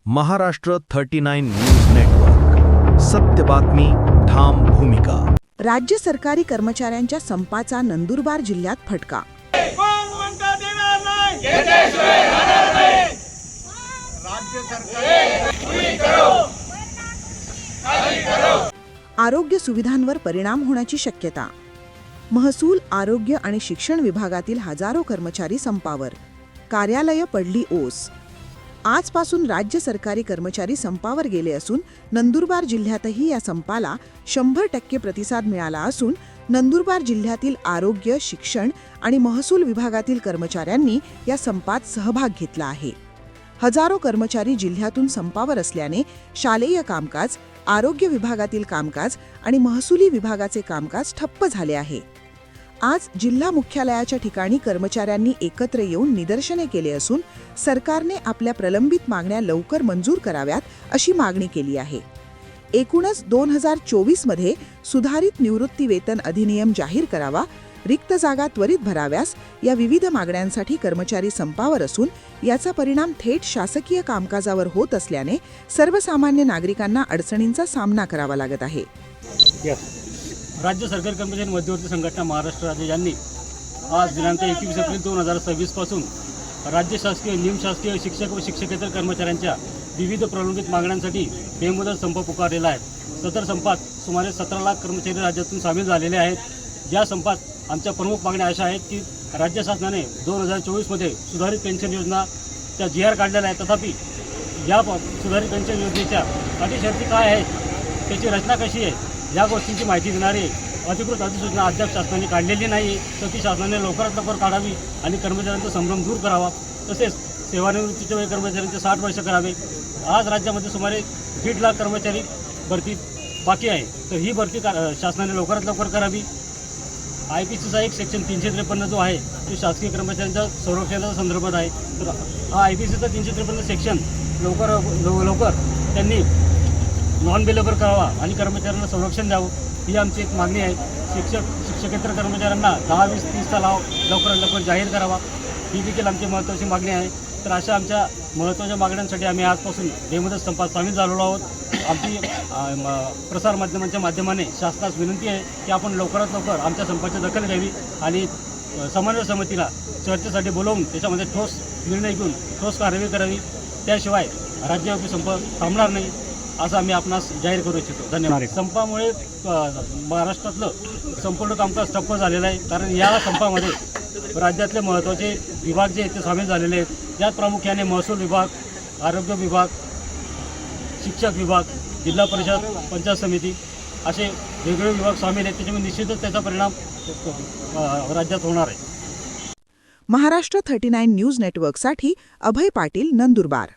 Maharashtra 39 news network. सत्य बातमी, ठाम भूमिका. राज्य सरकारी कर्मचाऱ्यांच्या संपाचा नंदुरबार जिल्ह्यात फटका. आरोग्य सुविधांवर परिणाम होण्याची शक्यता. महसूल, आरोग्य आणि शिक्षण विभागातील हजारो कर्मचारी संपावर. कार्यालये पडली ओस. आजपासून राज्य सरकारी कर्मचारी संपावर गेले असून नंदुरबार जिल्ह्यातही या संपाला 100% प्रतिसाद मिळाला असून नंदुरबार जिल्ह्यातील आरोग्य, शिक्षण आणि महसूल विभागातील कर्मचाऱ्यांनी या संपात सहभाग घेतला आहे. हजारो कर्मचारी जिल्ह्यातून संपावर असल्याने शालेय कामकाज, आरोग्य विभागातील कामकाज आणि महसुली विभागाचे कामकाज ठप्प झाले आहे. आज जिल्हा मुख्यालयाच्या ठिकाणी कर्मचाऱ्यांनी एकत्र येऊन निदर्शने केले असून सरकारने आपल्या प्रलंबित मागण्या लवकर मंजूर कराव्यात अशी मागणी केली आहे. एकूणच 2024 मध्ये सुधारित निवृत्ती वेतन अधिनियम जाहीर करावा, रिक्त जागा त्वरित भराव्यास या विविध मागण्यांसाठी कर्मचारी संपावर असून याचा परिणाम थेट शासकीय कामकाजावर होत असल्याने सर्वसामान्य नागरिकांना अडचणींचा सामना करावा लागत आहे. राज्य सरकारी कर्मचारी मध्यवर्ती संघटना महाराष्ट्र राज्य यांनी आज दिनांक 21 एप्रिल 2026 पासून राज्य शासकीय, निमशासकीय शिक्षक व शिक्षकेतर कर्मचाऱ्यांच्या विविध प्रलंबित मागण्यांसाठी बेमुदत संप पुकारलेला आहे. सदर संपात सुमारे 17 लाख कर्मचारी राज्यातून सामील झालेले आहेत. या संपात आमच्या प्रमुख मागण्या अशा आहेत की राज्य शासनाने 2024 मध्ये सुधारित पेन्शन योजना त्या GR काढलेल्या आहेत. तथापि या सुधारित पेन्शन योजनेच्या अटी शर्ती काय आहेत, त्याची रचना कशी आहे, या गोष्टींची माहिती देणारी अधिकृत अधिसूचना अद्याप शासनाने काढलेली नाही. तर ती शासनाने लवकरात लवकर काढावी आणि कर्मचाऱ्यांचा संभ्रम दूर करावा. तसेच सेवानिवृत्तीच्या वेळी कर्मचाऱ्यांचे 60 वर्ष करावे. आज राज्यामध्ये सुमारे 1.5 लाख कर्मचारी भरती बाकी आहे, तर ही भरती शासनाने लवकरात लवकर करावी. IPCचा एक सेक्शन 353 जो आहे तो शासकीय कर्मचाऱ्यांच्या संरक्षणाच्या संदर्भात आहे. तर हा IPCचा 353 सेक्शन लवकर त्यांनी नॉन बिलेबल करावा आणि कर्मचाऱ्यांना संरक्षण द्यावं, ही आमची एक मागणी आहे. शिक्षकेतर कर्मचाऱ्यांना 10, 20, 30चा लाभ लवकरात लवकर जाहीर करावा, ही देखील आमची महत्त्वाची मागणी आहे. तर अशा आमच्या महत्त्वाच्या मागण्यांसाठी आम्ही आजपासून बेमुदत संपात सामील झालेलो आहोत. आमची प्रसारमाध्यमांच्या माध्यमाने शासनास विनंती आहे की आपण लवकरात लवकर आमच्या संपाची दखल घ्यावी आणि समन्वय समितीला चर्चेसाठी बोलवून त्याच्यामध्ये ठोस निर्णय घेऊन ठोस कार्यवाही करावी. त्याशिवाय राज्यव्यापी संप थांबणार नाही असं आम्ही आपणास जाहीर करू इच्छितो. धन्यवाद. संपामुळे महाराष्ट्रातलं संपूर्ण कामकाज ठप्प झालेलं आहे. कारण या संपामध्ये राज्यातले महत्त्वाचे विभाग जे आहेत ते सामील झालेले आहेत. यात प्रामुख्याने महसूल विभाग, आरोग्य विभाग, शिक्षक विभाग, जिल्हा परिषद, पंचायत समिती असे वेगवेगळे विभाग सामील आहेत. त्याच्यामुळे निश्चितच त्याचा परिणाम राज्यात होणार आहे. महाराष्ट्र 39 न्यूज नेटवर्कसाठी अभय पाटील, नंदुरबार.